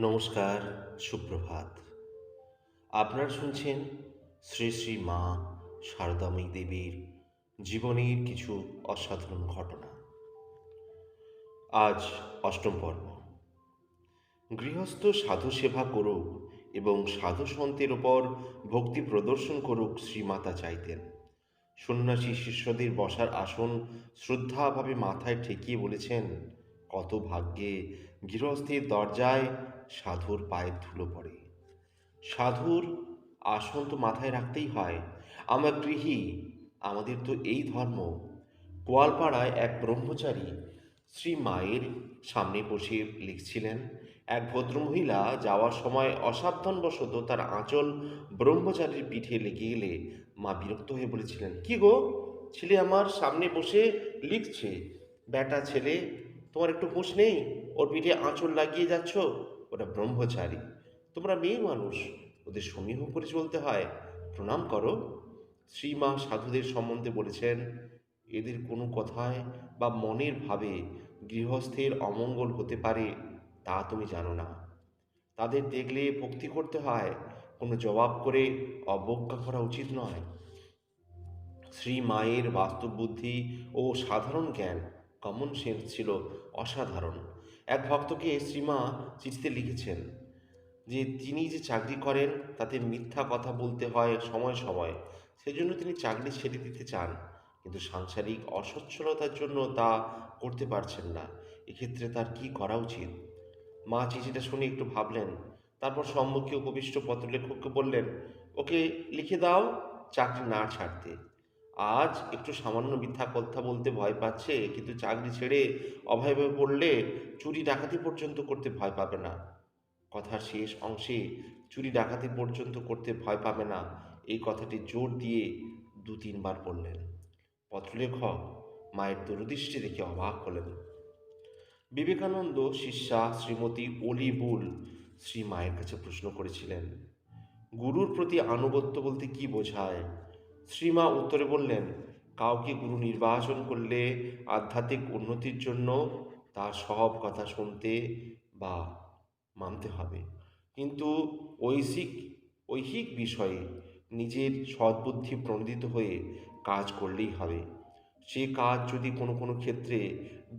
নমস্কার, সুপ্রভাত। আপনারা শুনছেন শ্রী শ্রী মা শারদাময়ী দেবীর জীবনের কিছু অসাধারণ ঘটনা। আজ অষ্টম পর্ব। গৃহস্থ সাধু সেবা করুক এবং সাধু সন্তের ওপর ভক্তি প্রদর্শন করুক শ্রীমাতা চাইতেন। সন্ন্যাসী শিষ্যদের বসার আসন শ্রদ্ধাভাবে মাথায় ঠেকিয়ে বলেছেন, কত ভাগ্যে গৃহস্থের দরজায় সাধুর পায়ের ধুলো পড়ে। সাধুর আসন তো মাথায় রাখতেই হয়। আমরা গৃহী, আমাদের তো এই ধর্ম। গোয়ালপাড়ায় এক ব্রহ্মচারী শ্রী মায়ের সামনে বসে লিখছিলেন। এক ভদ্রমহিলা যাওয়ার সময় অসাবধানবশত তার আঁচল ব্রহ্মচারীর পিঠে লেগে গেলে মা বিরক্ত হয়ে বলেছিলেন, কি গো, ছেলে আমার সামনে বসে লিখছে, বেটা ছেলে, তোমার একটু হুঁশ নেই? ওর পিঠে আঁচল লাগিয়ে যাচ্ছ। ওটা ব্রহ্মচারী, তোমরা মেয়ে মানুষ, ওদের সমীহ করে চলতে হয়, প্রণাম করো। শ্রীমা সাধুদের সম্বন্ধে বলেছেন, এদের কোনো কথায় বা মনের ভাবে গৃহস্থের অমঙ্গল হতে পারে তা তুমি জানো না। তাদের দেখলে ভক্তি করতে হয়, কোনো জবাব করে অবজ্ঞা করা উচিত নয়। শ্রী মায়ের বাস্তব বুদ্ধি ও সাধারণ জ্ঞান, কমন সেন্স ছিল অসাধারণ। এক ভক্তকে শ্রীমা চিঠিতে লিখেছেন যে তিনি যে চাকরি করেন তাতে মিথ্যা কথা বলতে হয় সময় সময়, সেজন্য তিনি চাকরি ছেড়ে দিতে চান, কিন্তু সাংসারিক অসচ্ছলতার জন্য তা করতে পারছেন না। এক্ষেত্রে তার কি করা উচিত? মা চিঠিটা শুনে একটু ভাবলেন, তারপর সম্মুখে উপবিষ্ট পত্রলেখককে বললেন, ওকে লিখে দাও চাকরি না ছাড়তে। আজ একটু সামান্য মিথ্যা কথা বলতে ভয় পাচ্ছে, কিন্তু চাকরি ছেড়ে অভাবে পড়লে চুরি ডাকাতি পর্যন্ত করতে ভয় পাবে না। কথার শেষ অংশে চুরি ডাকাতি পর্যন্ত করতে ভয় পাবে না, এই কথাটি জোর দিয়ে দু তিনবার বললেন। পত্রলেখক মায়ের দূরদৃষ্টি দেখে অবাক হলেন। বিবেকানন্দ শিষ্যা শ্রীমতী অলি বুল শ্রী মায়ের কাছে প্রশ্ন করেছিলেন, গুরুর প্রতি আনুগত্য বলতে কি বোঝায়? শ্রীমা উত্তরে বললেন, কাউকে গুরু নির্বাচন করলে আধ্যাত্মিক উন্নতির জন্য তার সব কথা শুনতে বা মানতে হবে, কিন্তু ঐহিক ঐহিক বিষয়ে নিজের সদ্বুদ্ধি প্রণোদিত হয়ে কাজ করলেই হবে। সে কাজ যদি কোনো কোনো ক্ষেত্রে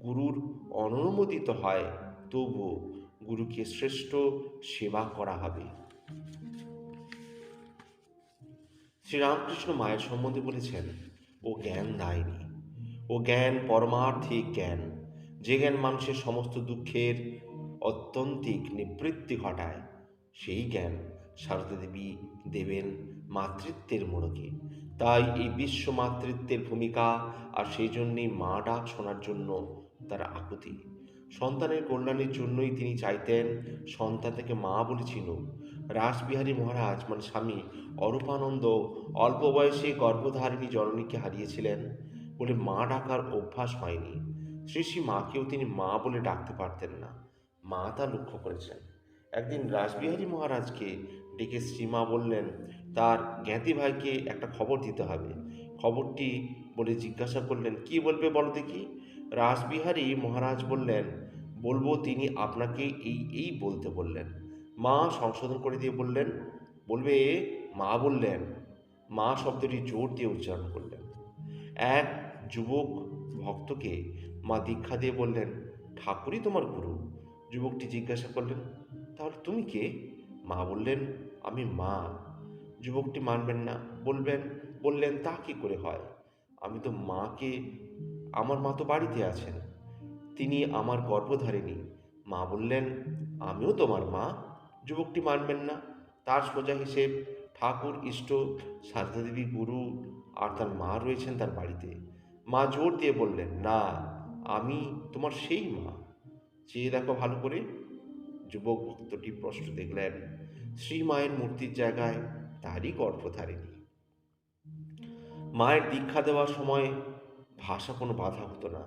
গুরুর অনুমোদিত হয়, তবুও গুরুকে শ্রেষ্ঠ সেবা করা হবে। শ্রীরামকৃষ্ণ মায়ের সম্বন্ধে বলেছেন, ও জ্ঞান দায়নি, ও জ্ঞান পরমার্থিক জ্ঞান, যে জ্ঞান মানুষের সমস্ত দুঃখের অত্যন্তিক নিবৃত্তি ঘটায়। সেই জ্ঞান সারদা দেবী দেবেন মাতৃত্বের মোড়কে। তাই এই বিশ্ব মাতৃত্বের ভূমিকা, আর সেই জন্যেই মা ডাক শোনার জন্য তার আকুতি। সন্তানের কল্যাণের জন্যই তিনি চাইতেন সন্তান থেকে মা বলে চিনুক। রাসবিহারী মহারাজ মানে স্বামী অরূপানন্দ অল্প বয়সে গর্ভধারিণী জননীকে হারিয়েছিলেন বলে মা ডাকার অভ্যাস হয়নি। শ্রী শ্রী মাকেও তিনি মা বলে ডাকতে পারতেন না। মা তা লক্ষ্য করেছেন। একদিন রাসবিহারী মহারাজকে ডেকে শ্রীমা বললেন, তার জ্ঞাতি ভাইকে একটা খবর দিতে হবে। খবরটি বলে জিজ্ঞাসা করলেন, কি বলবে বলো দেখি? রাসবিহারী মহারাজ বললেন, বলবো তিনি আপনাকে এই এই বলতে বললেন। মা সংশোধন করে দিয়ে বললেন, বলবে মা বললেন। মা শব্দটি জোর দিয়ে উচ্চারণ করলেন। এক যুবক ভক্তকে মা দীক্ষা দিয়ে বললেন, ঠাকুরই তোমার গুরু। যুবকটি জিজ্ঞাসা করলেন, তাহলে তুমি কে? মা বললেন, আমি মা। যুবকটি মানবেন না, বললেন, তা কি করে হয়? আমি তো মাকে, আমার মা তো বাড়িতে আছেন, তিনি আমার গর্ভধারিণী। মা বললেন, আমিও তোমার মা। যুবকটি মানবেন না, তার সোজা হিসেব, ঠাকুর ইষ্ট, সারদা দেবী গুরু, আর তার মা রয়েছেন তার বাড়িতে। মা জোর দিয়ে বললেন, না, আমি তোমার সেই মা, চেয়ে দেখো ভালো করে। যুবক ভক্তটি প্রশ্ন দেখলেন, শ্রী মায়ের মূর্তির জায়গায় তারই গর্ভধারিণী। মায়ের দীক্ষা দেওয়ার সময় ভাষা কোনো বাধা হতো না।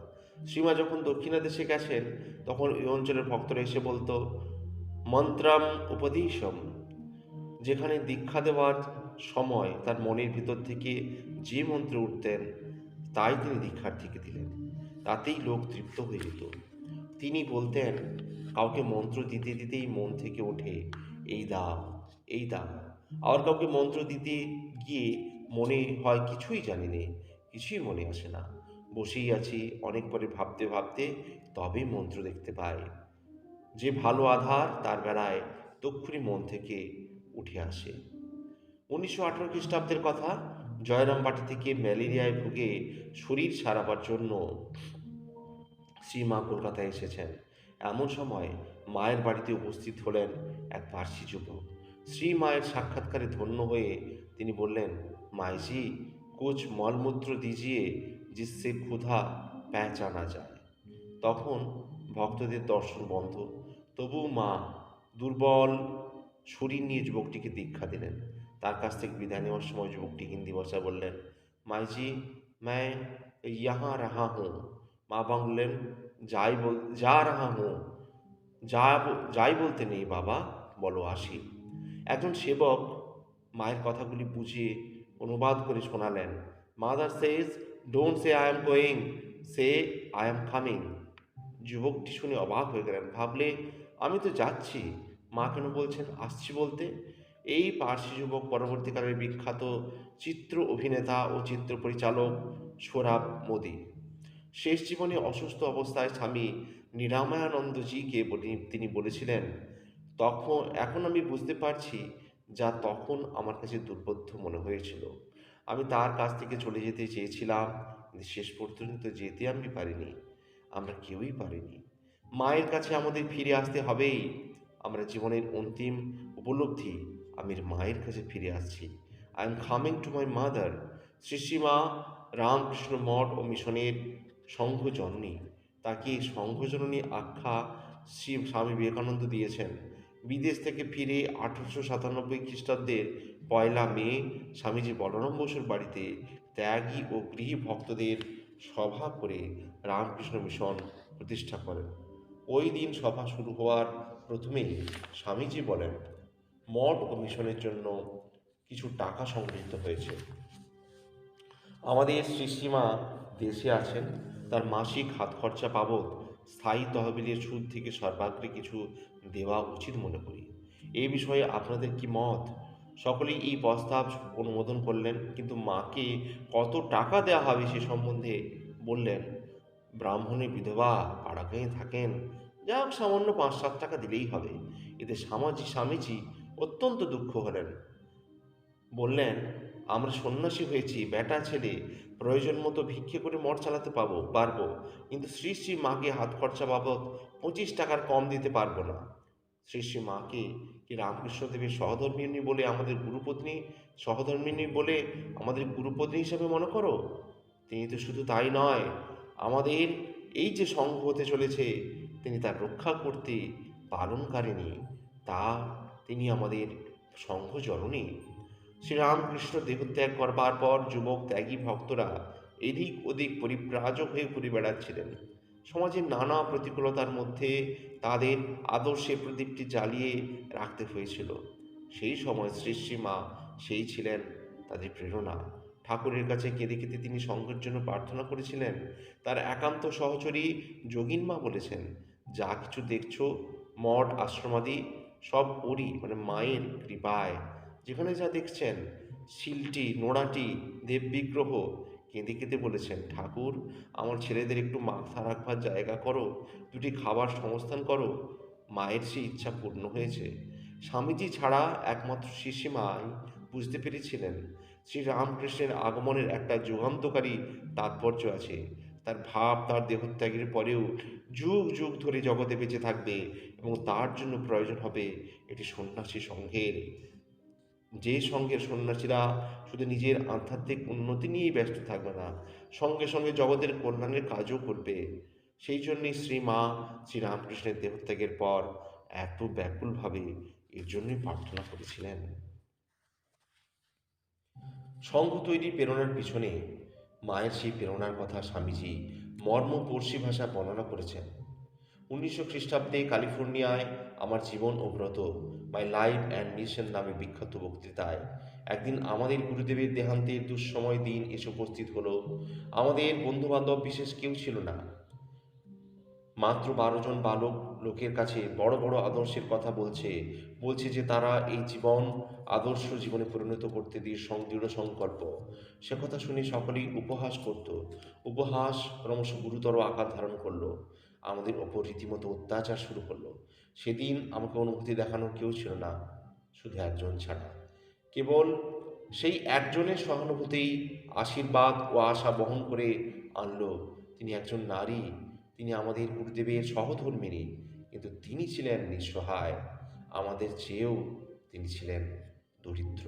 শ্রীমা যখন দক্ষিণা দেশে গেছেন, তখন ওই অঞ্চলের ভক্তরা এসে বলতো, মন্ত্রাম উপদেশম। যেখানে দীক্ষা দেওয়ার সময় তার মনের ভিতর থেকে যে মন্ত্র উঠতেন, তাই তিনি দীক্ষার্থীকে দিলেন, তাতেই লোক তৃপ্ত হয়ে যেত। তিনি বলতেন, কাউকে মন্ত্র দিতে দিতেই মন থেকে ওঠে এই দাও, এই দাও। আবার কাউকে মন্ত্র দিতে গিয়ে মনে হয় কিছুই জানি নে, কিছুই মনে আসে না। বসেই আছি, অনেক পরে ভাবতে ভাবতে তবেই মন্ত্র দেখতে পাই। যে ভালো আধার তার বেলায় তক্ষুনি মন থেকে উঠে আসে। 1918 খ্রিস্টাব্দের কথা। জয়রামবাটি থেকে ম্যালেরিয়ায় ভুগে শরীর সারাবার জন্য শ্রীমা কলকাতায় এসেছেন। এমন সময় মায়ের বাড়িতে উপস্থিত হলেন এক পার্সি যুবক। শ্রী মায়ের সাক্ষাৎকারে ধন্য হয়ে তিনি বললেন, মাইজি কুছ মলমূত্র দিজিয়ে জিসসে ক্ষুধা পেঁচানা যায়। তখন ভক্তদের দর্শন বন্ধ, তবু মা দুর্বল শরীর নিয়ে যুবকটিকে দীক্ষা দিলেন। তার কাছ থেকে বিদায় নেওয়ার সময় যুবকটি হিন্দি ভাষায় বললেন, মাইজি मैं यहाँ रहा हूँ। মা বললেন, যা রাহা হুঁ। যাই বলতে নেই বাবা, বলো আসি। একজন সেবক মায়ের কথাগুলি বুঝিয়ে অনুবাদ করে শোনালেন, mother says don't say I am going, say I am coming. যুবকটি শুনে অবাক হয়ে গেলেন, ভাবলে আমি তো যাচ্ছি, মা কেন বলছেন আসছি বলতে? এই পার্সি যুবক পরবর্তীকালের বিখ্যাত চিত্র অভিনেতা ও চিত্র পরিচালক সোহরাব মোদি। শেষ জীবনে অসুস্থ অবস্থায় স্বামী নিরাময়ানন্দজিকে তিনি বলেছিলেন, এখন আমি বুঝতে পারছি যা তখন আমার কাছে দুর্বোধ্য মনে হয়েছিল। আমি তার কাছ থেকে চলে যেতে চেয়েছিলাম, কিন্তু শেষ পর্যন্ত যেতে আমি পারিনি। আমরা কেউই পারিনি। মায়ের কাছে আমাদের ফিরে আসতে হবেই। আমরা জীবনের অন্তিম উপলব্ধি, আমি মায়ের কাছে ফিরে আসছি। I am coming to my mother. শ্রীশ্রীমা রামকৃষ্ণ মঠ ও মিশনের সংঘজননী, তাকে সংঘজননী আখ্যা শ্রী স্বামী বিবেকানন্দ দিয়েছেন। বিদেশ থেকে ফিরে 1897 খ্রিস্টাব্দের 1 মে স্বামীজি বলরাম বসুর বাড়িতে ত্যাগী ও গৃহী ভক্তদের সভা করে রামকৃষ্ণ মিশন প্রতিষ্ঠা করেন। ওই দিন সভা শুরু হওয়ার প্রথমেই স্বামীজি বলেন, মঠ ও মিশনের জন্য কিছু টাকা সংগৃহীত হয়েছে। আমাদের শ্রীশ্রীমা দেশে আছেন, তার মাসিক হাত খরচা বাবদ স্থায়ী তহবিলের সুদ থেকে সর্বাগ্রে কিছু দেওয়া উচিত মনে করি। এই বিষয়ে আপনাদের কি মত? সকলেই এই প্রস্তাব অনুমোদন করলেন, কিন্তু মাকে কত টাকা দেওয়া হবে সে সম্বন্ধে বললেন, ব্রাহ্মণের বিধবা পাড়াগাঁয়ে থাকেন, যা হোক সামান্য 5-7 টাকা দিলেই হবে। এতে স্বামীজি অত্যন্ত দুঃখ হলেন। বললেন, আমরা সন্ন্যাসী হয়েছি, বেটা ছেলে, প্রয়োজন মতো ভিক্ষে করে মঠ চালাতে পারবো, কিন্তু শ্রী শ্রী মাকে হাত খরচা বাবদ 25 টাকার কম দিতে পারবো না। শ্রী শ্রী মাকে কি রামকৃষ্ণদেবের সহধর্মিনী বলে আমাদের গুরুপত্নী হিসাবে মনে করো? তিনি তো শুধু তাই নয়, আমাদের এই যে সংঘ হতে চলেছে তিনি তার রক্ষা করতে পালনকারিণী, তা তিনি আমাদের সংঘ জননী। শ্রীরামকৃষ্ণ দেহত্যাগ করবার পর যুবক ত্যাগী ভক্তরা এদিক ওদিক পরিব্রাজক হয়ে ঘুরে বেড়াচ্ছিলেন। সমাজের নানা প্রতিকূলতার মধ্যে তাদের আদর্শের প্রদীপটি জ্বালিয়ে রাখতে হয়েছিল। সেই সময় শ্রীশ্রীমা সেই ছিলেন তাদের প্রেরণা। ঠাকুরের কাছে কেঁদে কেঁদে তিনি সংঘের জন্য প্রার্থনা করেছিলেন। তার একান্ত সহচরী যোগিনমা বলেছেন, যা কিছু দেখছো মঠ আশ্রমাদি সব ওরই মায়ের কৃপায়। যেখানে যা দেখছেন শিলটি, নোড়াটি, দেববিগ্রহ, কেঁদে কেঁদে বলেছেন, ঠাকুর আমার ছেলেদের একটু মাথা রাখবার জায়গা করো, দুটি খাবার সংস্থান করো। মায়ের সেই ইচ্ছা পূর্ণ হয়েছে। স্বামীজি ছাড়া একমাত্র শিশিমাই বুঝতে পেরেছিলেন শ্রীরামকৃষ্ণের আগমনের একটা যুগান্তকারী তাৎপর্য আছে। তার ভাব তার দেহত্যাগের পরেও যুগ যুগ ধরে জগতে বেঁচে থাকবে, এবং তার জন্য প্রয়োজন হবে এটি সন্ন্যাসী সংঘের। যে সঙ্গের সন্ন্যাসীরা শুধু নিজের আধ্যাত্মিক উন্নতি নিয়েই ব্যস্ত থাকবে না, সঙ্গে সঙ্গে জগতের কল্যাণের কাজও করবে। সেই জন্যই শ্রীমা শ্রীরামকৃষ্ণের দেহত্যাগের পর এত ব্যাকুলভাবে এর জন্যই প্রার্থনা করেছিলেন। সংঘ তৈরির প্রেরণার পিছনে মায়ের সেই প্রেরণার কথা স্বামীজি মর্মস্পর্শী ভাষায় বর্ণনা করেছেন। 1900 খ্রিস্টাব্দে ক্যালিফোর্নিয়ায় আমার জীবন ও ব্রত, মাই লাইফ অ্যান্ড মিশন নামে বিখ্যাত বক্তৃতায় একদিন আমাদের গুরুদেবের দেহান্তের দুঃসময় দিন এসে উপস্থিত হলো। আমাদের বন্ধুবান্ধব বিশেষ কেউ ছিল না। মাত্র 12 জন বালক লোকের কাছে বড় বড় আদর্শের কথা বলছে, বলছে যে তারা এই জীবন আদর্শ জীবনে পরিণত করতে দিয়ে দৃঢ় সংকল্প। সে কথা শুনে সকলেই উপহাস করত। উপহাস ক্রমশ গুরুতর আকার ধারণ করলো, আমাদের ওপর রীতিমতো অত্যাচার শুরু করলো। সেদিন আমাকে অনুভূতি দেখানোর কেউ ছিল না, শুধু একজন ছাড়া। কেবল সেই একজনের সহানুভূতিই আশীর্বাদ ও আশা বহন করে আনলো। তিনি একজন নারী, তিনি আমাদের গুরুদেবের সহধর্মিণী, কিন্তু তিনি ছিলেন নিঃসহায়, আমাদের চেয়েও তিনি ছিলেন দরিদ্র।